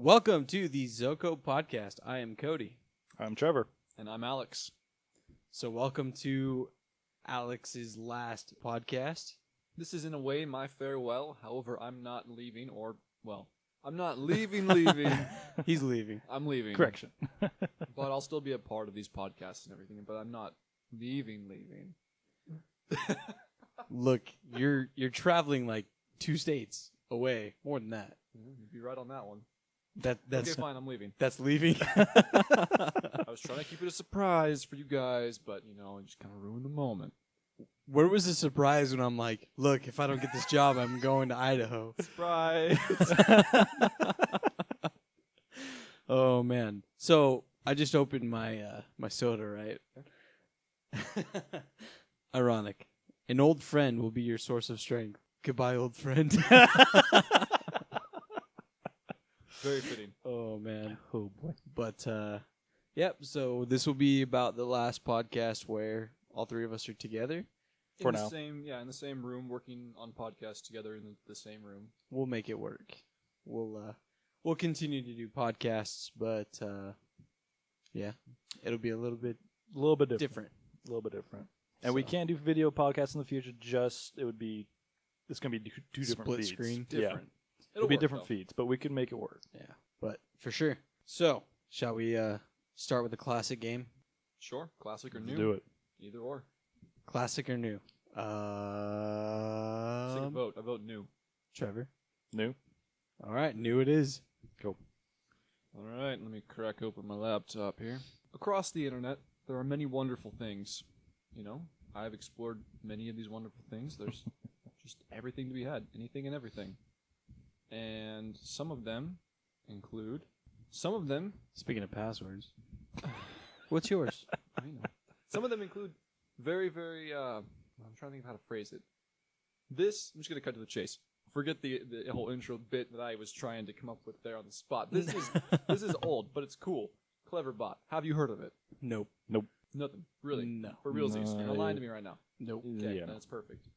Welcome to the ZoCo Podcast. I am Cody. I'm Trevor. And I'm Alex. So welcome to Alex's last podcast. This is in a way my farewell. However, I'm not leaving I'm not leaving. He's leaving. I'm leaving. Correction. But I'll still be a part of these podcasts and everything, but I'm not leaving. Look, you're traveling like 2 states away, more than that. You'd be right on that one. That's okay, fine, I'm leaving. That's leaving. I was trying to keep it a surprise for you guys, but, I just kind of ruined the moment. Where was the surprise when I'm like, look, if I don't get this job, I'm going to Idaho. Surprise! Oh, man. So I just opened my my soda, right? Ironic. An old friend will be your source of strength. Goodbye, old friend. Very fitting. Oh, man. Oh, boy. But, yep, so this will be about the last podcast where all three of us are together. In the same room, working on podcasts together in the same room. We'll make it work. We'll continue to do podcasts, but, yeah, it'll be a little bit different. A little bit different. And we can't do video podcasts in the future, it's going to be two different Split feeds. screen. Different. It'll be different feeds, but we can make it work. Yeah, but for sure. So, shall we start with a classic game? Sure. Classic or new? Let's do it. Either or. Classic or new? Take a vote. I vote new. Trevor? New? All right, new it is. Go. All right, let me crack open my laptop here. Across the internet, there are many wonderful things. I've explored many of these wonderful things. There's just everything to be had, anything and everything. And some of them include... Speaking of passwords. What's yours? I know. Some of them include very, very... I'm trying to think of how to phrase it. I'm just going to cut to the chase. Forget the whole intro bit that I was trying to come up with there on the spot. This is old, but it's cool. Cleverbot. Have you heard of it? Nope. Nothing. Really? No. For realsies. No. You're not lying to me right now. Nope. Okay, Yeah. that's perfect.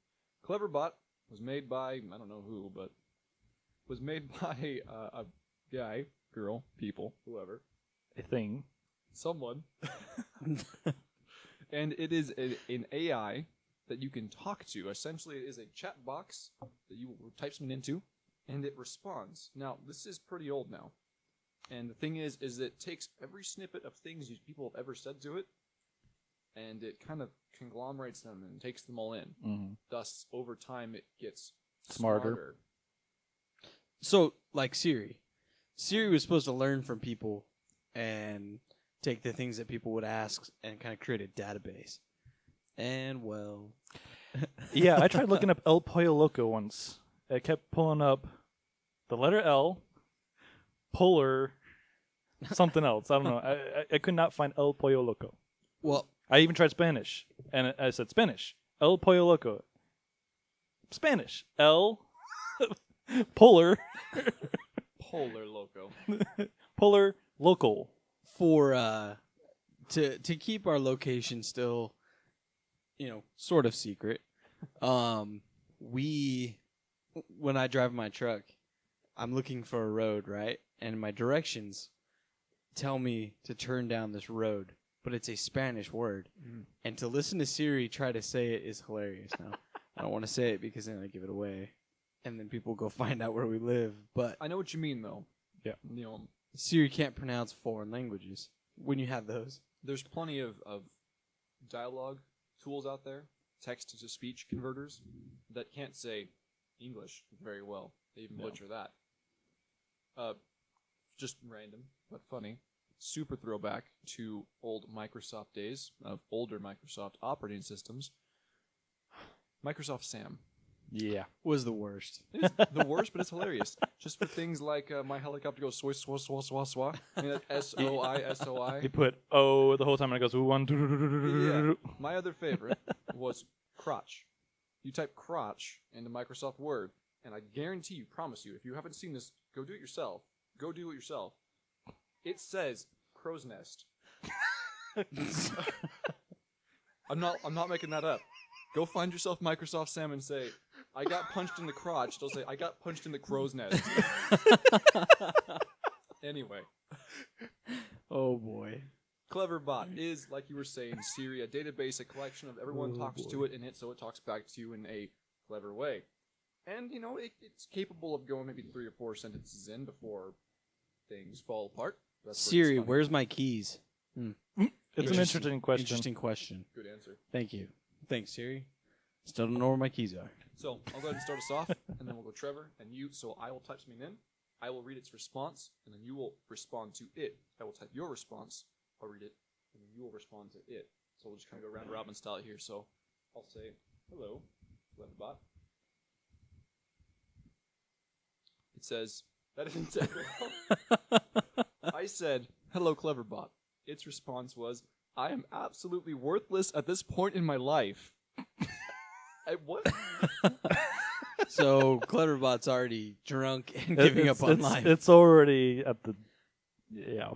Cleverbot was made by, I don't know who, but was made by a guy, girl, people, whoever. A thing. Someone. And it is an AI that you can talk to. Essentially, it is a chat box that you type something into, and it responds. Now, this is pretty old now. And the thing is it takes every snippet of things people have ever said to it, and it kind of conglomerates them and takes them all in. Mm-hmm. Thus, over time, it gets Smarter. So, like Siri. Siri was supposed to learn from people and take the things that people would ask and kind of create a database. And, well... Yeah, I tried looking up El Pollo Loco once. I kept pulling up the letter L, polar, something else. I don't know. I could not find El Pollo Loco. Well... I even tried Spanish, and I said Spanish. El Pollo Loco. Spanish. El Polar. Polar Loco. Polar Local. For, to keep our location still, sort of secret, when I drive my truck, I'm looking for a road, right? And my directions tell me to turn down this road. But it's a Spanish word. Mm. And to listen to Siri try to say it is hilarious. Now, I don't want to say it because then I give it away. And then people go find out where we live. But I know what you mean, though. Yeah. Siri can't pronounce foreign languages when you have those. There's plenty of dialogue tools out there, text-to-speech converters, that can't say English very well. They even butcher that. Just random, but funny. Super throwback to old Microsoft days of older Microsoft operating systems. Microsoft Sam. Yeah. Was the worst. It's the worst, but it's hilarious. Just for things like my helicopter goes soy, swa, swa, swa, swa. I mean, S-O-I, S-O-I. You put O the whole time and it goes one. Yeah. My other favorite was crotch. You type crotch into Microsoft Word, and I guarantee you, promise you, if you haven't seen this, go do it yourself. Go do it yourself. It says crow's nest. I'm not making that up. Go find yourself Microsoft Sam and say, I got punched in the crotch. They'll say, I got punched in the crow's nest. Anyway, Oh boy. Cleverbot is, like you were saying, Siri, a database, a collection of everyone talks to it in it, so it talks back to you in a clever way. And, you know, it's capable of going maybe 3 or 4 sentences in before things fall apart. That's where Siri, it's funny. where's my keys? It's an interesting question. Interesting question. Good answer. Thank you. Thanks, Siri. Still don't know where my keys are. So, I'll go ahead and start us off, and then we'll go Trevor and you. So, I will type something in, I will read its response, and then you will respond to it. I will type your response, I'll read it, and then you will respond to it. So, we'll just kind of go round robin style here. So, I'll say, hello, Cleverbot. It says, that didn't say I said, hello, Cleverbot. Its response was, I am absolutely worthless at this point in my life. What? So Cleverbot's already drunk and giving up on life. It's already at the... Yeah.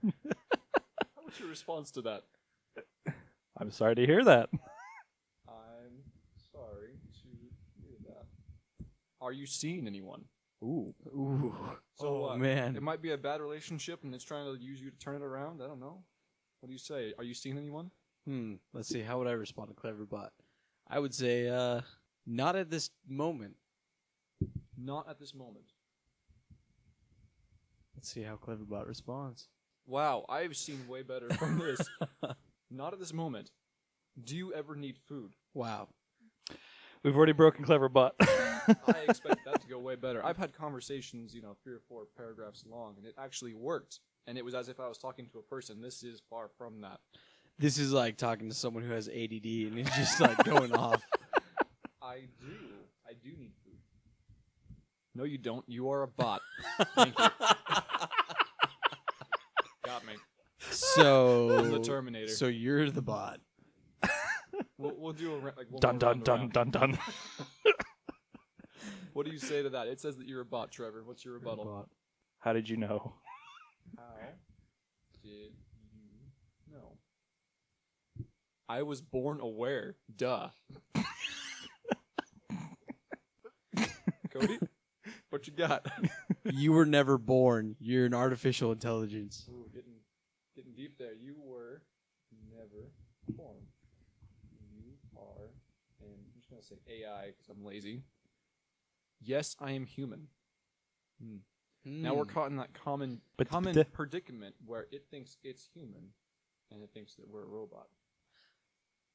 What's your response to that? I'm sorry to hear that. I'm sorry to hear that. Are you seeing anyone? Ooh. Ooh. So, Oh, man. It might be a bad relationship and it's trying to use you to turn it around. I don't know. What do you say? Are you seeing anyone? Let's see. How would I respond to Cleverbot? I would say, not at this moment. Not at this moment. Let's see how Cleverbot responds. Wow, I've seen way better from this. Not at this moment. Do you ever need food? Wow. We've already broken Cleverbot. I expect that to go way better. I've had conversations, 3 or 4 paragraphs long, and it actually worked. And it was as if I was talking to a person. This is far from that. This is like talking to someone who has ADD and it's just like going off. I do need food. No, you don't. You are a bot. Thank you. Got me. So I'm the Terminator. So you're the bot. We'll do a like one Dun more dun round dun around. dun dun. What do you say to that? It says that you're a bot, Trevor. What's your rebuttal? How did you know? How did you know? I was born aware. Duh. Cody, what you got? You were never born. You're an artificial intelligence. Ooh, getting deep there. You were never born. You are, and I'm just gonna say AI because I'm lazy. Yes, I am human. Now we're caught in that common predicament where it thinks it's human, and it thinks that we're a robot.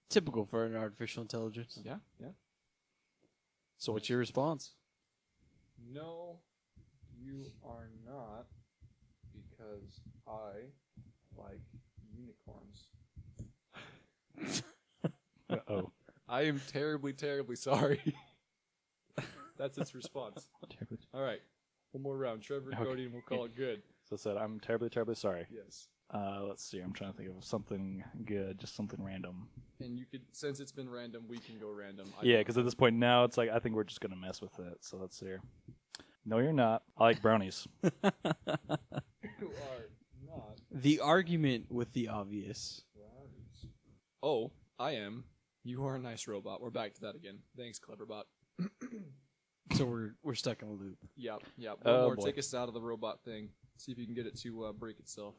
Typical for an artificial intelligence. Yeah. So what's your response? No, you are not, because I like unicorns. Uh-oh. I am terribly, terribly sorry. That's its response. All right. One more round. Trevor and Okay. Cody, and we'll call it good. So I said, I'm terribly, terribly sorry. Yes. Let's see. I'm trying to think of something good, just something random. And you could, since it's been random, we can go random. Yeah, because at this point now, it's like, I think we're just going to mess with it. So let's see here. No, you're not. I like brownies. You are not The argument with the obvious. brownies. Oh, I am. You are a nice robot. We're back to that again. Thanks, Cleverbot. So we're stuck in a loop. Yep. One Oh, more. boy. Take us out of the robot thing. See if you can get it to break itself.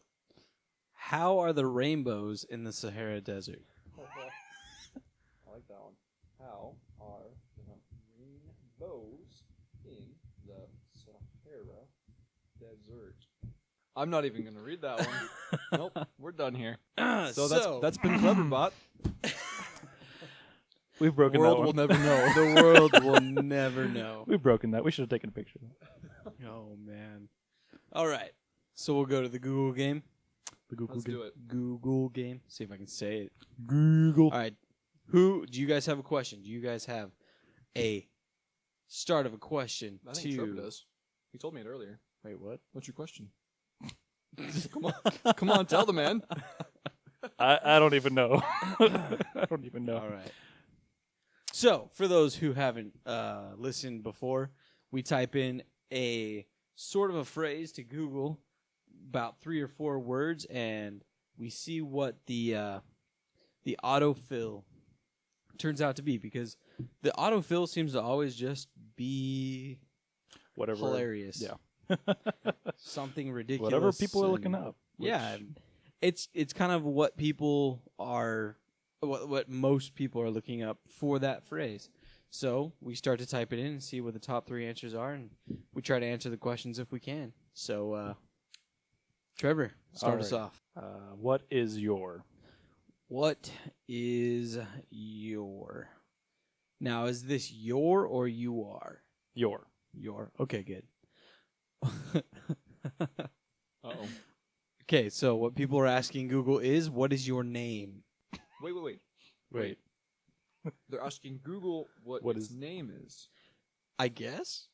How are the rainbows in the Sahara Desert? I like that one. How are the rainbows in the Sahara Desert? I'm not even going to read that one. Nope, we're done here. So that's been Cleverbot. We've broken The world that will one. never know. The world will never know. We've broken that. We should have taken a picture of that. Oh man. All right. So we'll go to the Google game. The Google Let's game. do it. Google game. See if I can say it. Google. All right. Do you guys have a question? Do you guys have a start of a question I think Trevor does. He told me it earlier. Wait, what? What's your question? Come on, tell the man. I don't even know. I don't even know. All right. So, for those who haven't listened before, we type in a sort of a phrase to Google, about 3 or 4 words, and we see what the autofill turns out to be, because the autofill seems to always just be Whatever. hilarious. Yeah. Something ridiculous. Whatever people are looking and- up. Yeah, it's kind of what people are, what most people are looking up for that phrase. So we start to type it in and see what the top 3 answers are, and we try to answer the questions if we can. So, Trevor, start us off. What is your? What is your? Now, is this your or you are? Your. Your. Okay, good. Uh-oh. Okay, so what people are asking Google is, what is your name? Wait. They're asking Google what its name is. I guess.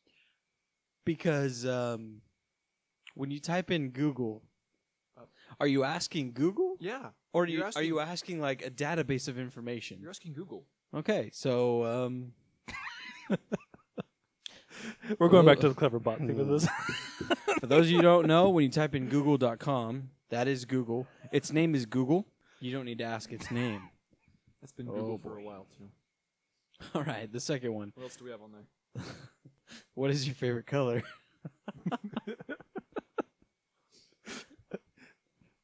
Because when you type in Google, are you asking Google? Yeah. Or are you asking like a database of information? You're asking Google. Okay, so We're going back to the clever bot thing with this. for those of you who don't know, when you type in google.com, that is Google. Its name is Google. You don't need to ask its name. That's been Google for a while, too. All right, the second one. What else do we have on there? What is your favorite color?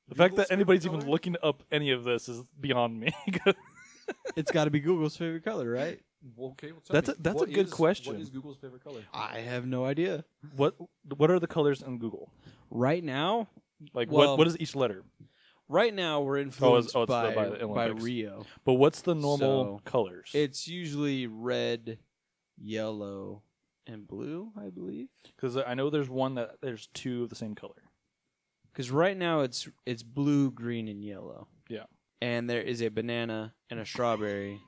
The fact that Google's anybody's favorite even color? looking up any of this is beyond me. It's got to be Google's favorite color, right? Well, okay, well, tell me. That's a What good is- question. What is Google's favorite color? I have no idea. What are the colors in Google? Right now, Like Well- what is each letter? right now we're influenced it's by by the Olympics. Rio. But what's the normal So, colors? It's usually red, yellow, and blue, I believe. Because I know there's one that there's 2 of the same color. Because right now it's blue, green, and yellow. Yeah. And there is a banana and a strawberry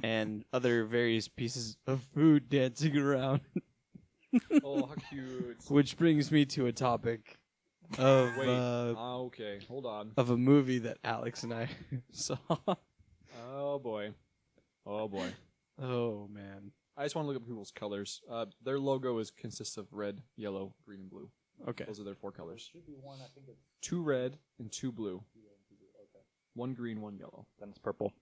and other various pieces of food dancing around. Oh, how cute. Which brings me to a topic of Wait. Okay, hold on. of a movie that Alex and I saw. Oh, boy. Oh, boy. Oh man. I just want to look up Google's colors. Their logo consists of red, yellow, green, and blue. Okay. Those are their 4 colors. Should be one, I think it's 2 red and 2 blue. 1 green, 1 yellow. Then it's purple.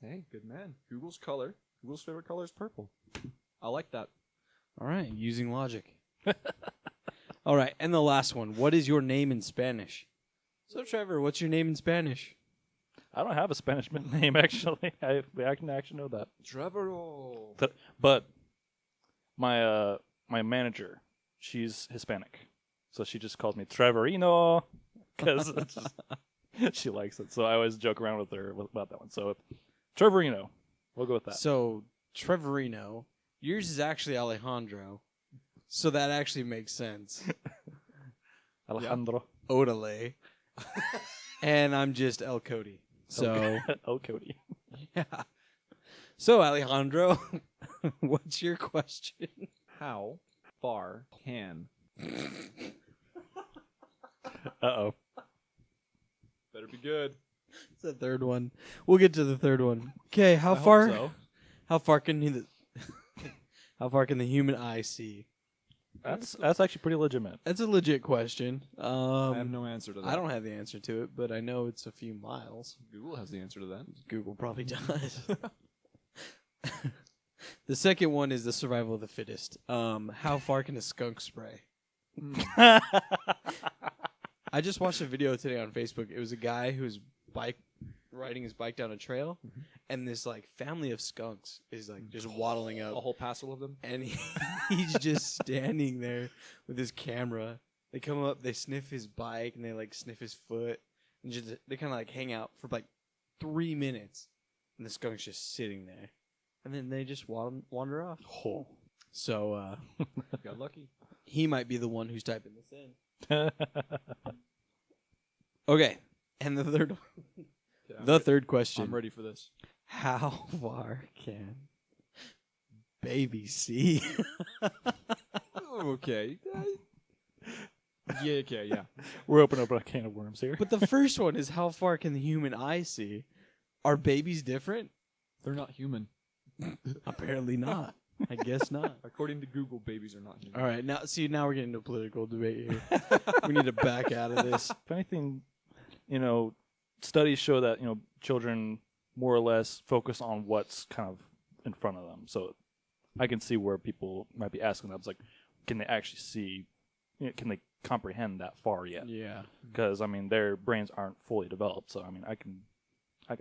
Hey, good man. Google's color. Google's favorite color is purple. I like that. All right, using logic. All right, and the last one. What is your name in Spanish? So Trevor, what's your name in Spanish? I don't have a Spanish name actually. I actually know that. Trevor. But my my manager, she's Hispanic, so she just calls me Trevorino because she likes it. So I always joke around with her about that one. So Trevorino, we'll go with that. So Trevorino. Yours is actually Alejandro. So that actually makes sense. Alejandro. Odale. And I'm just El Cody. So Oh, Cody. yeah. So Alejandro, what's your question? How far can? Uh-oh. Better be good. It's the third one. We'll get to the third one. Okay, how I far? hope so. How far can how far can the human eye see? That's actually pretty legitimate. That's a legit question. I have no answer to that. I don't have the answer to it, but I know it's a few miles. Google has the answer to that. Google probably does. The second one is the survival of the fittest. How far can a skunk spray? I just watched a video today on Facebook. It was a guy who's riding his bike down a trail, and this like family of skunks is like just waddling A up, whole passel of them. and he's just standing there with his camera. They come up, they sniff his bike, and they like sniff his foot, and just they kind of like hang out for like 3 minutes, and the skunk's just sitting there, and then they just wander off. Oh. So Got lucky. he might be the one who's typing this in. Okay, and the third one. Yeah, The third question. I'm ready for this. How far can baby see? Okay. Yeah. Okay. Yeah. We're opening up a can of worms here. But the first one is how far can the human eye see? Are babies different? They're not human. Apparently not. I guess not. According to Google, babies are not human. All right, now we're getting into a political debate here. We need to back out of this. If anything, studies show that, children more or less focus on what's kind of in front of them. So I can see where people might be asking that. It's like, can they actually see can they comprehend that far yet? Yeah. Because I mean, their brains aren't fully developed. So I mean, I can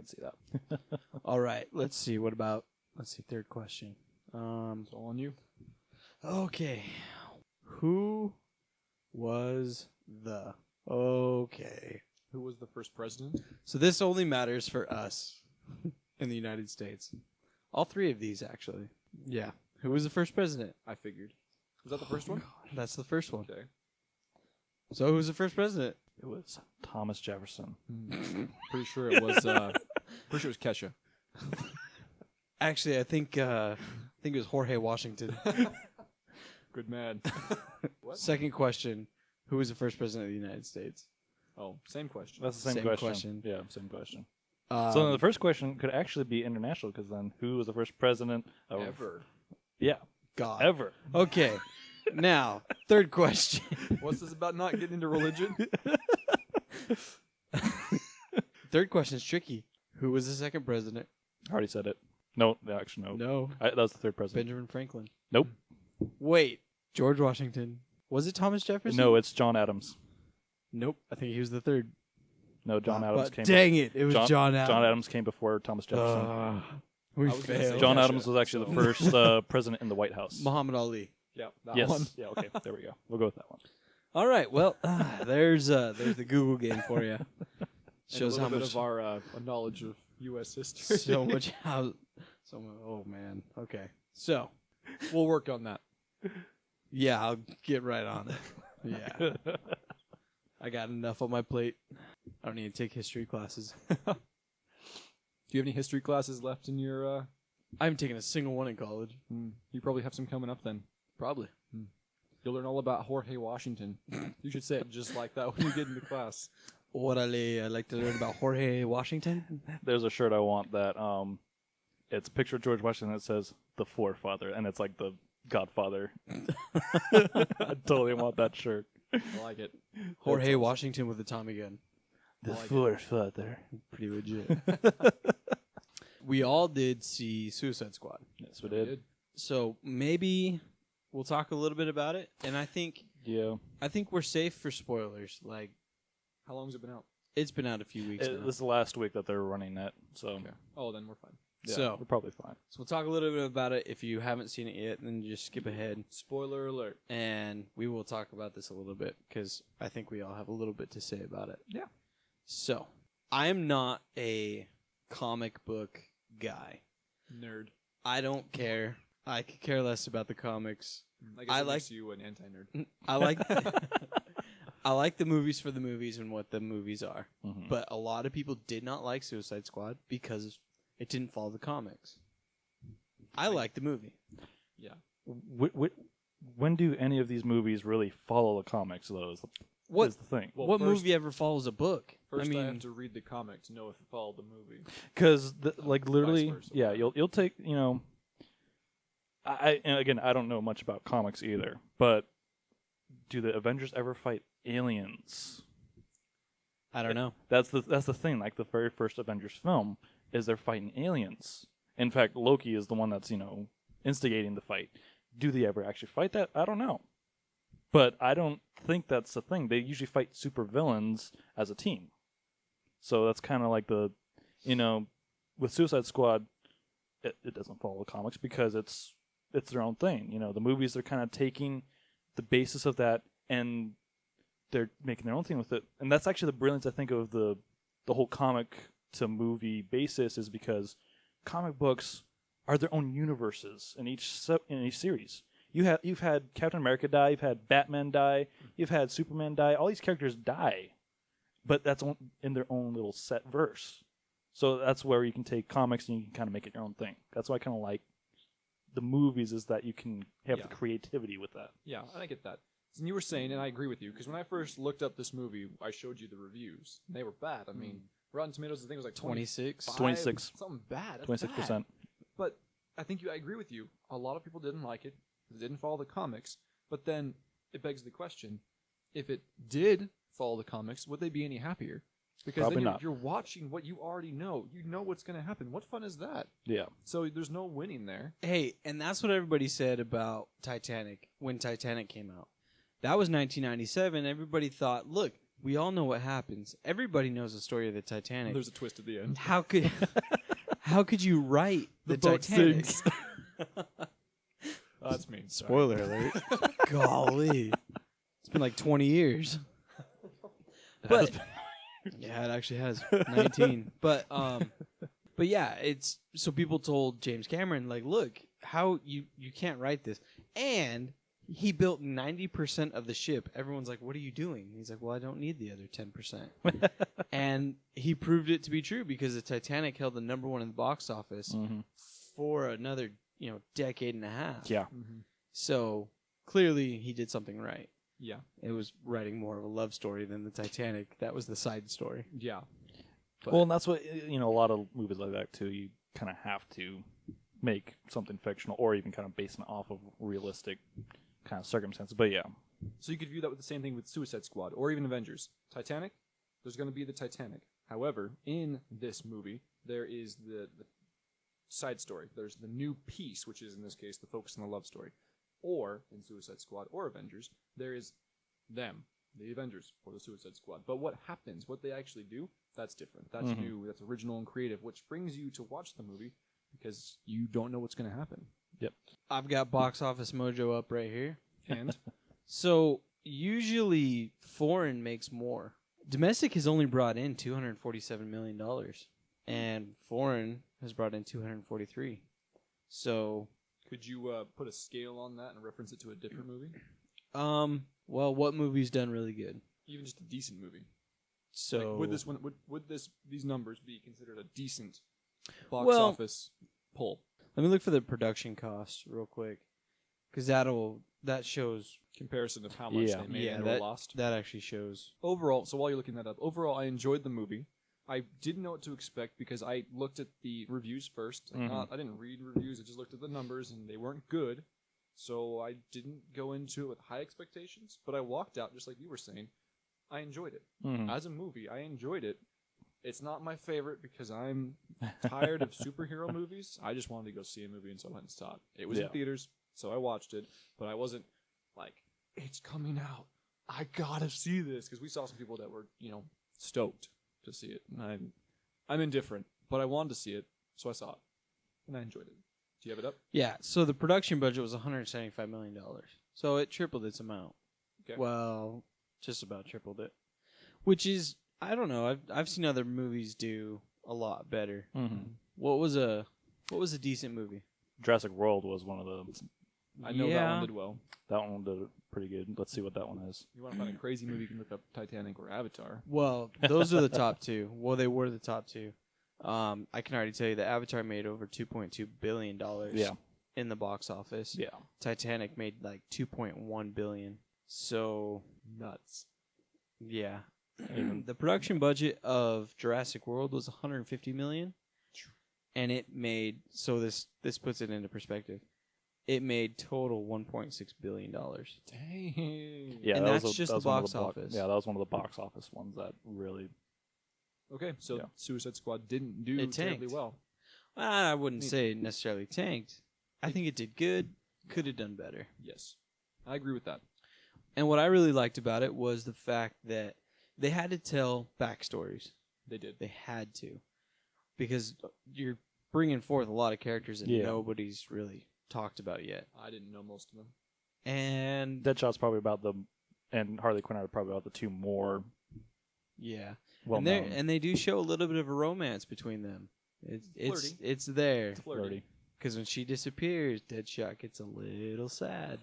see that. All right. Let's see. Third question. It's all on you. Okay. Who was Okay. Who was the first president? So this only matters for us in the United States. All three of these, actually. Yeah. Who was the first president? I figured. Was that the first one? That's the first one. Okay. So who was the first president? It was Thomas Jefferson. Pretty sure it was. Pretty sure it was Kesha. Actually, I think it was Jorge Washington. Good man. What? Second question: who was the first president of the United States? Oh, same question. That's the same question. Yeah, same question. So then the first question could actually be international, because then who was the first president of Ever. Yeah, God. ever. Okay. Now, third question. What's this about not getting into religion? Third question is tricky. Who was the second president? I already said it. No, actually no. No. That was the third president. Benjamin Franklin. Nope. Wait. George Washington. Was it Thomas Jefferson? No, it's John Adams. Nope. I think he was the third. No, John Adams But came. dang it. It was John Adams. John Adams came before Thomas Jefferson. We I was gonna say failed. John Kesha, Adams was actually the first president in the White House. Muhammad Ali. Yeah, that Yes. one. Yeah. Okay. There we go. We'll go with that one. All right. Well, there's the Google game for you. Shows Shows a how little bit much of our knowledge of U.S. history. Oh man. Okay. We'll work on that. Yeah, I'll get right on it. Yeah. I got enough on my plate. I don't need to take history classes. Do you have any history classes left in your? I haven't taken a single one in college. You probably have some coming up then. Probably. You'll learn all about Jorge Washington. You should say it just like that when you get into class. Orale, I'd like to learn about Jorge Washington. There's a shirt I want that it's a picture of George Washington that says the forefather, and it's like the Godfather. I totally want that shirt. I like it. Jorge awesome. Washington with a Tommy gun. The like it. forefather. Pretty legit. We all did see Suicide Squad. Yes, we did. So maybe we'll talk a little bit about it. And I think we're safe for spoilers. Like, How long has it been out? it's been out a few weeks now. This is the last week that they're running that, so Okay. Oh, then we're fine. yeah, So- we're probably fine. So we'll talk a little bit about it. If you haven't seen it yet, then just skip ahead. Spoiler alert. And we will talk about this a little bit because I think we all have a little bit to say about it. Yeah. So, I am not a comic book guy. Nerd. I don't care. I could care less about the comics. I guess I it like- makes you an anti-nerd. I like I like the movies for the movies and what the movies are. Mhm. But a lot of people did not like Suicide Squad because it didn't follow the comics. I like the movie. Yeah. When do any of these movies really follow the comics, though? Is the thing. Well, what first- movie ever follows a book? First, I I mean, have to read the comic to know if it followed the movie. Because like literally, versa. yeah, you'll take and again, I don't know much about comics either, but do the Avengers ever fight aliens? I don't know. That's the thing. Like the very first Avengers film is they're fighting aliens. In fact, Loki is the one that's instigating the fight. Do they ever actually fight that? I don't know, but I don't think that's the thing. They usually fight supervillains as a team. So that's kind of like with Suicide Squad, it doesn't follow the comics because it's their own thing. The movies, they're kind of taking the basis of that and they're making their own thing with it. And that's actually the brilliance, I think, of the whole comic to movie basis, is because comic books are their own universes in each series. You've had Captain America die, you've had Batman die, you've had Superman die. All these characters die, but that's in their own little set verse. So that's where you can take comics and you can kind of make it your own thing. That's why I kind of like the movies, is that you can have the creativity with that. Yeah, and I get that. And you were saying, and I agree with you, because when I first looked up this movie, I showed you the reviews. And they were bad. I mean, Rotten Tomatoes, I think it was like 26? 26. Something bad. That's 26%. bad. But I think I agree with you. A lot of people didn't like it. They didn't follow the comics. But then it begs the question, if it did follow the comics, would they be any happier? Because Probably then not. you're watching what you already know. You know what's going to happen. What fun is that? Yeah. So there's no winning there. Hey, and that's what everybody said about Titanic when Titanic came out. That was 1997. Everybody thought, look, we all know what happens. Everybody knows the story of the Titanic. There's a twist at the end. How could you write the boat Titanic? sinks. Oh, that's me. Sorry. Spoiler alert. Golly. It's been like 20 years. But yeah, it actually has 19. But yeah, it's so people told James Cameron, like, look, how you can't write this. And he built 90% of the ship. Everyone's like, what are you doing? He's like, well, I don't need the other 10%. And he proved it to be true because the Titanic held the number one in the box office for another, decade and a half. Yeah. Mm-hmm. So clearly he did something right. Yeah. It was writing more of a love story than the Titanic. That was the side story. Yeah. But Well, and that's what, a lot of movies like that, too, you kind of have to make something fictional or even kind of basing it off of realistic kind of circumstances. But yeah. So you could view that with the same thing with Suicide Squad or even Avengers. Titanic, there's going to be the Titanic. However, in this movie, there is the side story. There's the new piece, which is in this case the focus on the love story. Or in Suicide Squad or Avengers, there is them, the Avengers or the Suicide Squad. But what happens, what they actually do, that's different. That's new, that's original and creative, which brings you to watch the movie because you don't know what's going to happen. Yep. I've got Box Office Mojo up right here. And So usually foreign makes more. Domestic has only brought in $247 million. And foreign has brought in 243. So could you put a scale on that and reference it to a different movie? well, what movie's done really good? Even just a decent movie. So Like, would these numbers be considered a decent box Well- office pull? let me look for the production cost real quick, because that shows Comparison of how much Yeah. they made yeah and or that lost. that actually shows. Overall, so while you're looking that up, overall I enjoyed the movie. I didn't know what to expect because I looked at the reviews first. I didn't read reviews, I just looked at the numbers and they weren't good. So I didn't go into it with high expectations, but I walked out just like you were saying. I enjoyed it. As a movie, I enjoyed it. It's not my favorite because I'm tired of superhero movies. I just wanted to go see a movie and so I went and saw it. It was in theaters, so I watched it, but I wasn't like, it's coming out, I gotta see this, because we saw some people that were, stoked to see it, and I'm indifferent, but I wanted to see it, so I saw it, and I enjoyed it. Do you have it up? Yeah, so the production budget was $175 million. So it tripled its amount. Okay. Well, just about tripled it. Which is, I don't know, I've seen other movies do a lot better. What was a decent movie? Jurassic World was one of the. I know that one did well. That one did pretty good. Let's see what that one is. You want to find a crazy movie, you can look up Titanic or Avatar. Well, those are the top two. Well, they were the top two. I can already tell you that Avatar made over $2.2 billion in the box office. Yeah. Titanic made like $2.1 billion. So Nuts. yeah. The production budget of Jurassic World was $150 million, and it made, so this puts it into perspective, it made total $1.6 billion. Dang. Yeah, And that that's was just that the was one of box office. Yeah, that was one of the box office ones that really. Okay, so Yeah. Suicide Squad didn't do It terribly tanked. well. I wouldn't say it necessarily tanked. I think it did good. Could have done better. Yes. I agree with that. And what I really liked about it was the fact that they had to tell backstories. They did. They had to. Because you're bringing forth a lot of characters that nobody's really talked about yet. I didn't know most of them. And Deadshot's probably about the, and Harley Quinn are probably about the two more yeah. well and known. they do show a little bit of a romance between them. Flirty. It's there. It's flirty. Because when she disappears, Deadshot gets a little sad.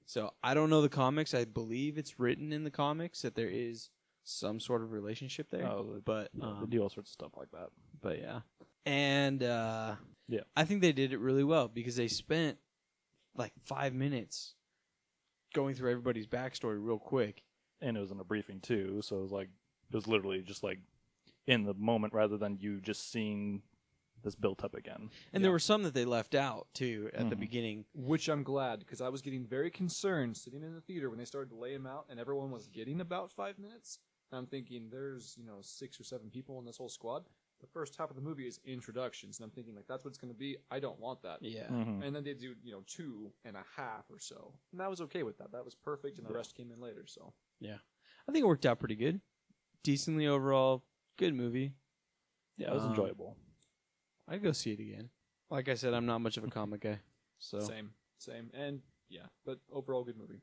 So I don't know the comics. I believe it's written in the comics that there is some sort of relationship there. But they do all sorts of stuff like that. But yeah. And Yeah. I think they did it really well because they spent like 5 minutes going through everybody's backstory real quick. And it was in a briefing too, so it was literally just like in the moment rather than you just seeing this built up again. And there were some that they left out too at the beginning. Which I'm glad, because I was getting very concerned sitting in the theater when they started to lay him out and everyone was getting about 5 minutes. And I'm thinking, there's 6 or 7 people in this whole squad. the first half of the movie is introductions, and I'm thinking like that's what it's going to be. I don't want that. Yeah. Mhm. And then they do 2.5 or so, and I was okay with that. That was perfect, and the rest came in later. So I think it worked out pretty good. Decently overall, good movie. Yeah, it was enjoyable. I'd go see it again. Like I said, I'm not much of a comic guy. So same, and but overall good movie.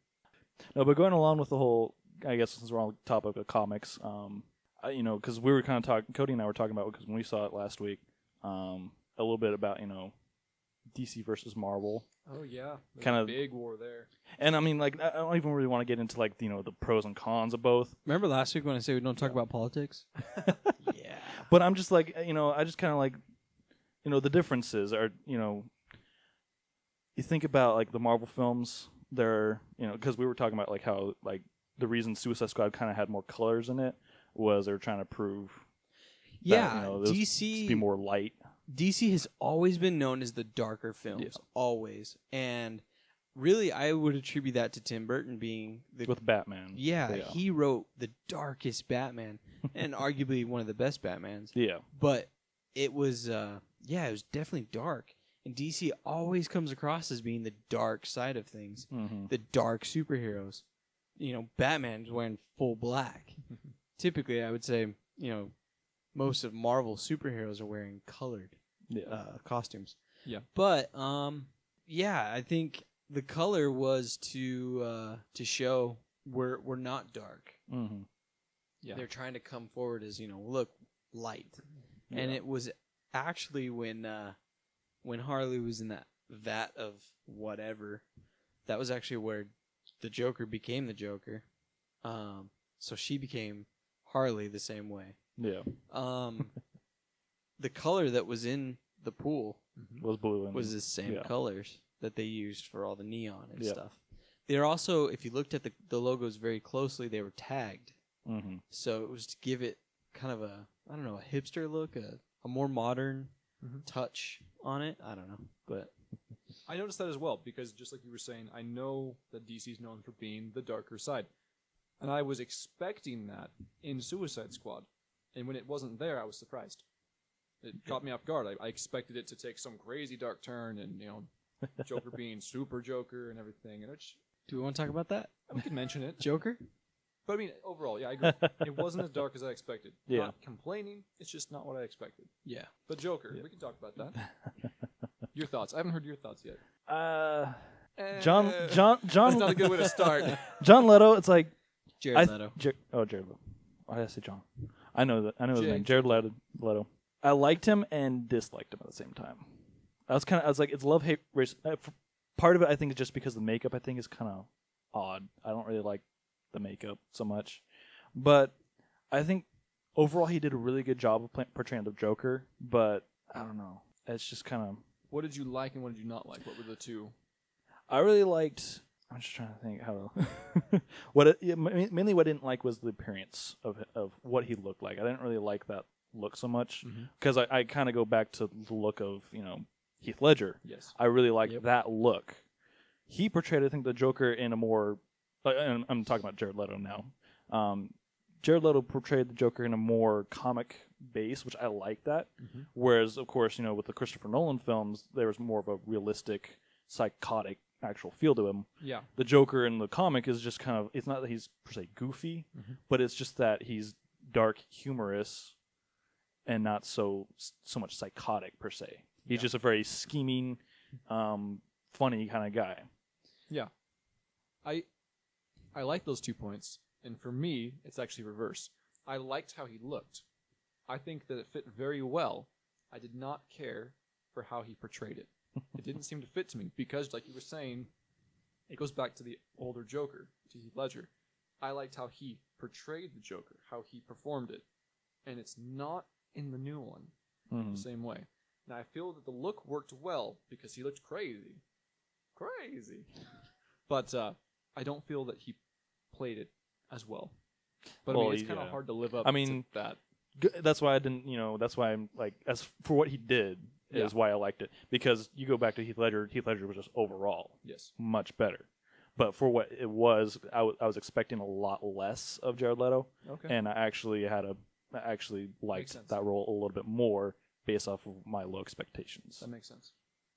No, but going along with the whole, I guess since we're on the topic of comics, because we were kind of talking, Cody and I were talking about, because when we saw it last week, a little bit about, DC versus Marvel. Oh yeah, Kind of big war there. And I mean, like, I don't even really want to get into, like, the pros and cons of both. remember last week when I said we don't talk about politics? Yeah. But I'm just like, I just kind of like, the differences are, you think about, like, the Marvel films, they're, because we were talking about, like, how, like, the reason Suicide Squad kind of had more colors in it was they were trying to prove that, DC be more light. DC has always been known as the darker films, always. And really, I would attribute that to Tim Burton being with Batman. Yeah, he wrote the darkest Batman and arguably one of the best Batmans. Yeah. But it was, it was definitely dark. And DC always comes across as being the dark side of things, the dark superheroes. Batman's wearing full black. Typically, I would say, most of Marvel superheroes are wearing colored costumes. Yeah. But I think the color was to show we're not dark. Mm-hmm. Yeah. They're trying to come forward as look light, and it was actually when Harley was in that vat of whatever, that was actually where the Joker became the Joker. So she became Harley the same way. Yeah. The color that was in the pool was blue and was the same colors that they used for all the neon and Yeah. stuff. They're also, if you looked at the logos very closely, they were tagged. Mm-hmm. So it was to give it kind of a hipster look, a more modern touch on it. I don't know, but I noticed that as well, because just like you were saying, I know that DC's known for being the darker side. And I was expecting that in Suicide Squad. And when it wasn't there, I was surprised. It caught me off guard. I expected it to take some crazy dark turn and, Joker being Super Joker and everything. And do we want to talk about that? we can mention it. Joker? But I mean, overall, I agree. It wasn't as dark as I expected. Yeah. Not complaining. It's just not what I expected. Yeah. But Joker, we can talk about that. Your thoughts. I haven't heard your thoughts yet. John. That's not a good way to start. John Leto. It's like Jared Leto. Jared Leto. Why did I say John? I know that. I know his Jake. name. Jared Leto. I liked him and disliked him at the same time. I was like, it's love-hate race. Part of it, I think, is just because the makeup, I think, is kind of odd. I don't really like the makeup so much. But I think overall he did a really good job of portraying the Joker. But I don't know. It's just kind of... What did you like and what did you not like? What were the two? I really liked... I'm just trying to think how to... mainly what I didn't like was the appearance of what he looked like. I didn't really like that look so much because I kind of go back to the look of Heath Ledger. Yes, I really liked that look. He portrayed, I think, the Joker in a more. And I'm talking about Jared Leto now. Jared Leto portrayed the Joker in a more comic base, which I like that. Whereas, of course, with the Christopher Nolan films, there was more of a realistic, psychotic actual feel to him. Yeah. The Joker in the comic is just kind of, it's not that he's per se goofy, but it's just that he's dark, humorous, and not so much psychotic per se. He's just a very scheming, funny kind of guy. Yeah. I like those 2 points, and for me, it's actually reverse. I liked how he looked. I think that it fit very well. I did not care for how he portrayed it. It didn't seem to fit to me because, like you were saying, it goes back to the older Joker, to Heath Ledger. I liked how he portrayed the Joker, how he performed it, and it's not in the new one the same way. Now, I feel that the look worked well because he looked crazy. But I don't feel that he played it as well. But I mean, it's kind of hard to live up to that. That's why I didn't, that's why I'm like, as for what he did, is why I liked it. Because you go back to Heath Ledger was just overall much better. But for what it was, I was expecting a lot less of Jared Leto. Okay. And I actually had I actually liked sense. that role a little bit more based off of my low expectations. That makes sense.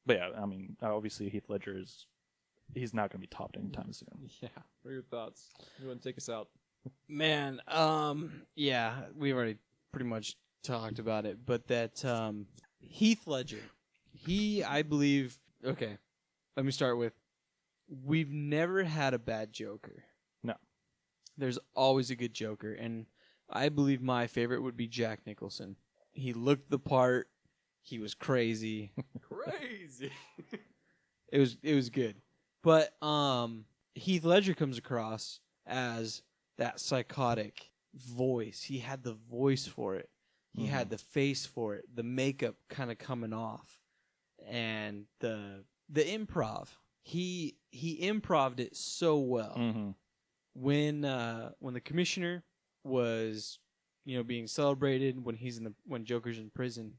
But yeah, I mean, obviously Heath Ledger he's not going to be topped anytime soon. Yeah. What are your thoughts? You want to take us out? Man, yeah, we've already pretty much talked about it, but that Heath Ledger, I believe, okay, let me start with, we've never had a bad Joker. No. There's always a good Joker, and I believe my favorite would be Jack Nicholson. He looked the part. He was crazy. Crazy. It was good. But Heath Ledger comes across as that psychotic voice. He had the voice for it. He had the face for it. The makeup kind of coming off. And the improv. He improved it so well. Mm-hmm. When the commissioner was, being celebrated, when Joker's in prison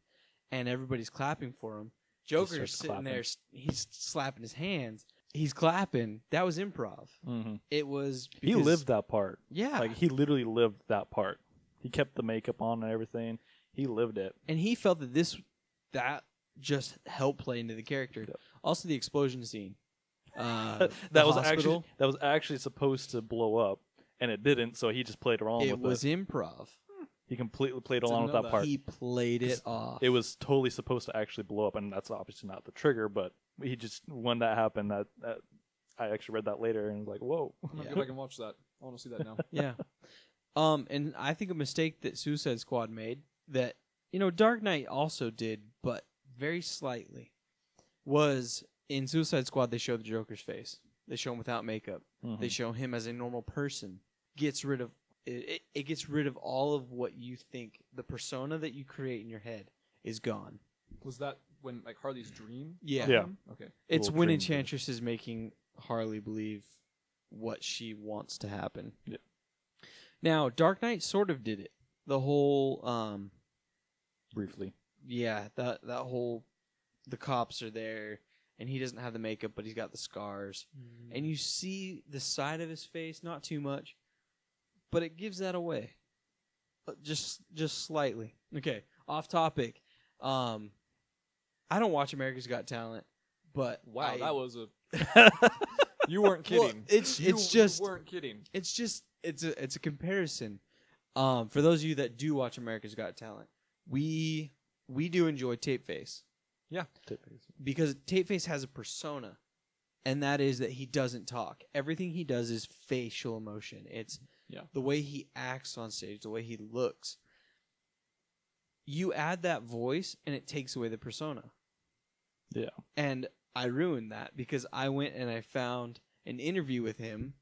and everybody's clapping for him, Joker's sitting there, he's slapping his hands. He's clapping. That was improv. Mm-hmm. It was He lived that part. Yeah. Like, he literally lived that part. He kept the makeup on and everything. He lived it. And he felt that just helped play into the character. Yep. Also, the explosion scene. that The was hospital, actually supposed to blow up, and it didn't. So he just played along with it. It was improv. He completely played Didn't along with know that that. part. He played it off. It was totally supposed to actually blow up, and that's obviously not the trigger. But he just, when that happened, that I actually read that later and was like, whoa. I'm going to go back and watch that. I want to see that now. Yeah. And I think a mistake that Suicide Squad made that, Dark Knight also did, but very slightly, was in Suicide Squad they show the Joker's face. They show him without makeup. Mhm. They show him as a normal person. Gets rid of it gets rid of all of what you think. The persona that you create in your head is gone. Was that when, like, Harley's dream? Yeah. of Yeah. him? Okay. It's Little when dream Enchantress is making Harley believe what she wants to happen. Yeah. Now, Dark Knight sort of did it. The whole Briefly. yeah, that whole, the cops are there and he doesn't have the makeup but he's got the scars. And you see the side of his face, not too much, but it gives that away. Just slightly. Okay, off topic. I don't watch America's Got Talent, but Wow, I- that was a... You weren't kidding. Well, it's You just weren't kidding. it's a comparison. For those of you that do watch America's Got Talent, we do enjoy Tapeface Yeah. because Tapeface has a persona, and that is that he doesn't talk. Everything he does is facial emotion. It's the way he acts on stage, the way he looks. You add that voice, and it takes away the persona. Yeah. And I ruined that because I went and I found an interview with him,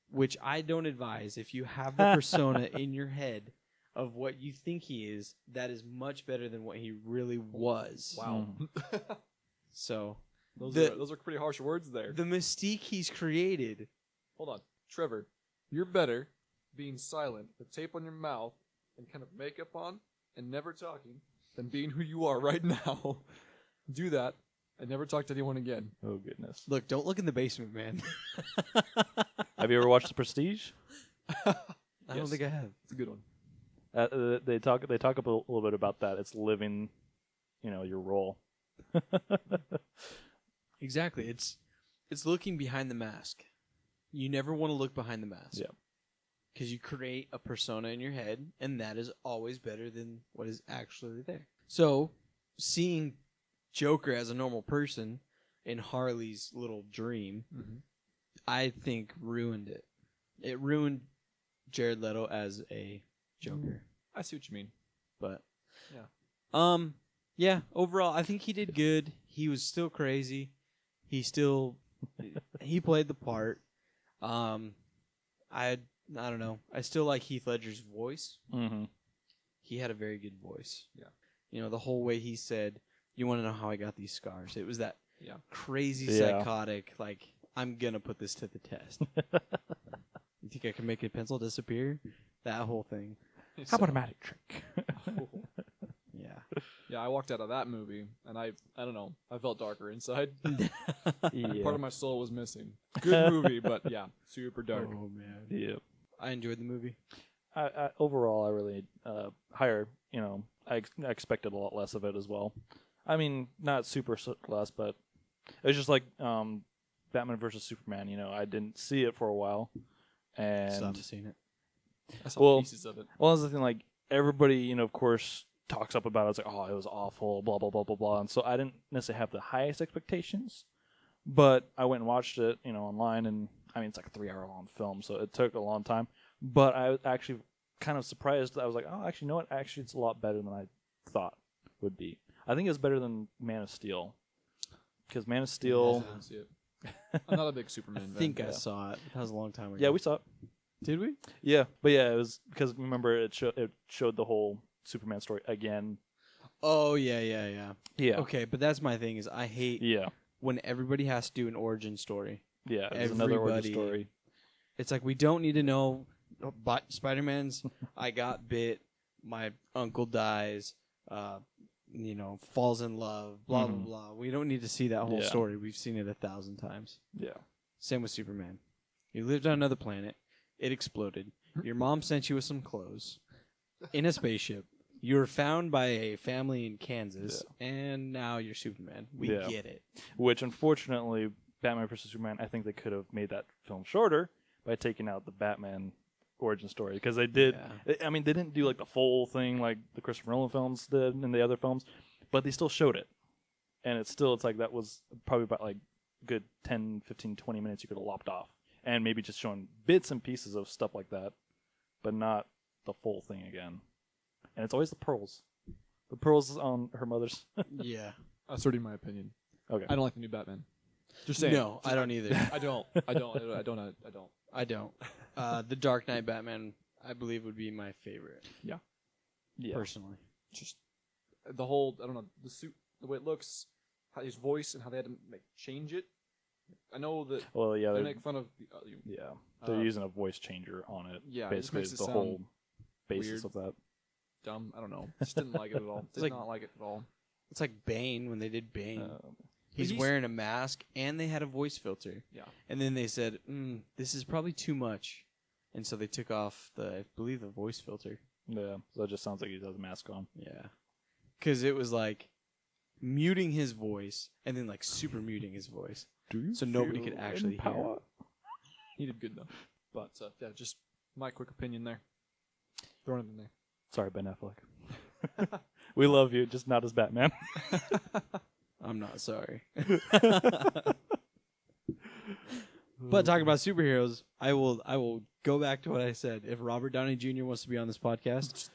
which I don't advise. If you have the persona in your head of what you think he is, that is much better than what he really was. Wow. So Those are pretty harsh words there. the mystique he's created. Hold on. Trevor, you're better being silent with tape on your mouth and kind of makeup on and never talking than being who you are right now. Do that and never talk to anyone again. Oh, goodness. Look, don't look in the basement, man. Have you ever watched The Prestige? I don't Yes. think I have. It's a good one. They talk a little bit about that. It's living, your role. Exactly. It's looking behind the mask. You never want to look behind the mask. Yeah. Because you create a persona in your head, and that is always better than what is actually there. So, seeing Joker as a normal person in Harley's little dream, I think ruined it. It ruined Jared Leto as a Joker. I see what you mean. But Yeah. yeah, overall I think he did good. He was still crazy. He played the part. I don't know. I still like Heath Ledger's voice. Mm-hmm. He had a very good voice. Yeah. The whole way he said, "You want to know how I got these scars?" It was that crazy Yeah. psychotic, like, I'm going to put this to the test. You think I can make a pencil disappear? That whole thing. How about a magic trick? Yeah. Yeah, I walked out of that movie and I don't know. I felt darker inside. Yeah. Part of my soul was missing. Good movie, but yeah, super dark. Oh, man. Yeah. I enjoyed the movie. overall, I really higher. You know, I expected a lot less of it as well. I mean, not super less, but it was just like Batman versus Superman. You know, I didn't see it for a while, and Stopped seeing it. I saw pieces of it. Well, that's the thing. Like everybody, you know, of course, talks up about it. It's like, oh, it was awful, blah blah blah blah blah. And so I didn't necessarily have the highest expectations, but I went and watched it, you know, online, and I mean, it's like a 3-hour long film, so it took a long time. But I was actually kind of surprised. I was like, oh, actually, you know what? Actually, it's a lot better than I thought would be. I think it's better than Man of Steel, because Man of Steel. I didn't see it. I'm not a big Superman fan. I think I saw it. That was a long time ago. Yeah, we saw it. Did we? Yeah, but yeah, it was because remember it showed the whole Superman story again. Oh yeah. Yeah. Okay, but that's my thing is I hate when everybody has to do an origin story. Yeah, it's another origin story. It's like we don't need to know. But Spider-Man's I got bit. My uncle dies. You know, falls in love. Blah blah blah. We don't need to see that whole story. We've seen it 1,000 times. Yeah. Same with Superman. You lived on another planet. It exploded. Your mom sent you with some clothes in a spaceship. You were found by a family in Kansas, and now you're Superman. We get it. Which, unfortunately, Batman vs. Superman, I think they could have made that film shorter by taking out the Batman origin story. Because they did, I mean, they didn't do like the full thing like the Christopher Nolan films did in the other films, but they still showed it. And it's like that was probably about like good 10, 15, 20 minutes you could have lopped off. And maybe just showing bits and pieces of stuff like that, but not the full thing again. And it's always the pearls. The pearls on her mother's. Yeah. That's already my opinion. Okay. I don't like the new Batman. Just saying. No, I don't either. I don't. The Dark Knight Batman, I believe, would be my favorite. Yeah. Personally. Just the whole, I don't know, the suit, the way it looks, how his voice, and how they had to change it. I know that they make fun of the, they're using a voice changer on it. Yeah, basically, it just makes the it whole basis weird. of that. Dumb. I don't know. Just didn't like it at all. Did not like it at all. It's like Bane when they did Bane. He's wearing a mask, and they had a voice filter. Yeah. And then they said, this is probably too much. And so they took off I believe, the voice filter. Yeah, so it just sounds like he has a mask on. Yeah. Because it was like muting his voice, and then like super muting his voice. So nobody could actually hear. He did good, though. But, yeah, just my quick opinion there. Throwing it in there. Sorry, Ben Affleck. We love you, just not as Batman. I'm not sorry. But talking about superheroes, I will go back to what I said. If Robert Downey Jr. wants to be on this podcast,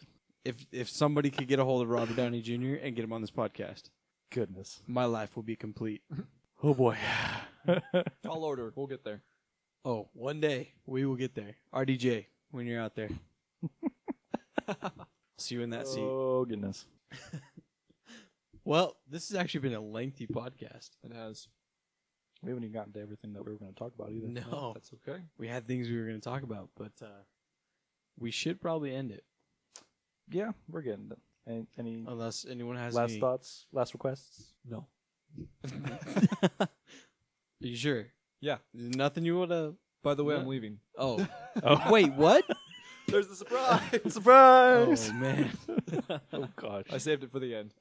if somebody could get a hold of Robert Downey Jr. and get him on this podcast, goodness, my life will be complete. Oh boy. Tall order. We'll get there. Oh, one day we will get there. RDJ, when you're out there. See you in that seat. Oh goodness. Well, this has actually been a lengthy podcast. It has. We haven't even gotten to everything that we were going to talk about either. No. That's okay. We had things we were going to talk about, but we should probably end it. Yeah, we're getting it. Any Unless anyone has last any... thoughts, last requests? No. Are you sure? Yeah. There's nothing you want to... By the way, I'm leaving. Oh. Wait, what? There's the surprise. Surprise! Oh, man. Oh, gosh. I saved it for the end.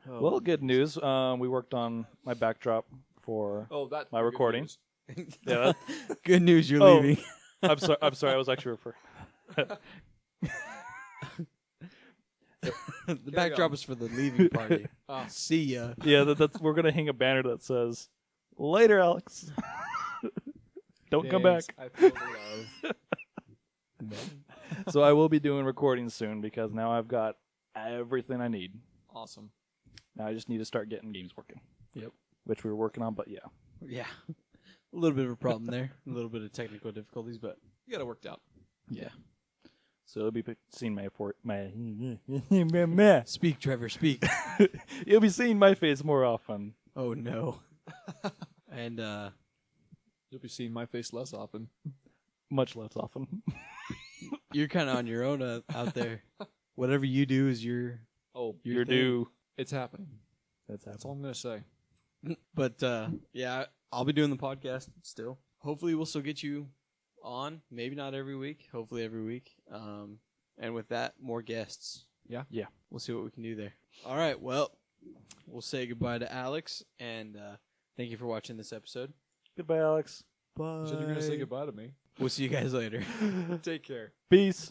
Well, good news. We worked on my backdrop for my recording. Yeah, good news. You're leaving. I'm sorry. I was actually referring. The backdrop is for the leaving party. See ya. Yeah, we're gonna hang a banner that says, "Later, Alex. Don't come back." I feel the love. So I will be doing recording soon because now I've got everything I need. Awesome. Now I just need to start getting games working. Yep. Which we were working on, but yeah. Yeah. A little bit of a problem there. A little bit of technical difficulties, but you got it worked out. Yeah. So you'll be seeing my speak, Trevor, speak. You'll be seeing my face more often. Oh no. And you'll be seeing my face less often. Much less often. You're kind of on your own out there. Whatever you do is your due. It's happening. That's all I'm gonna say. But yeah, I'll be doing the podcast still. Hopefully, we'll still get you on. Maybe not every week. Hopefully every week. And with that, more guests. Yeah? Yeah. We'll see what we can do there. All right. Well, we'll say goodbye to Alex, and thank you for watching this episode. Goodbye, Alex. Bye. You said you're going to say goodbye to me. We'll see you guys later. Take care. Peace.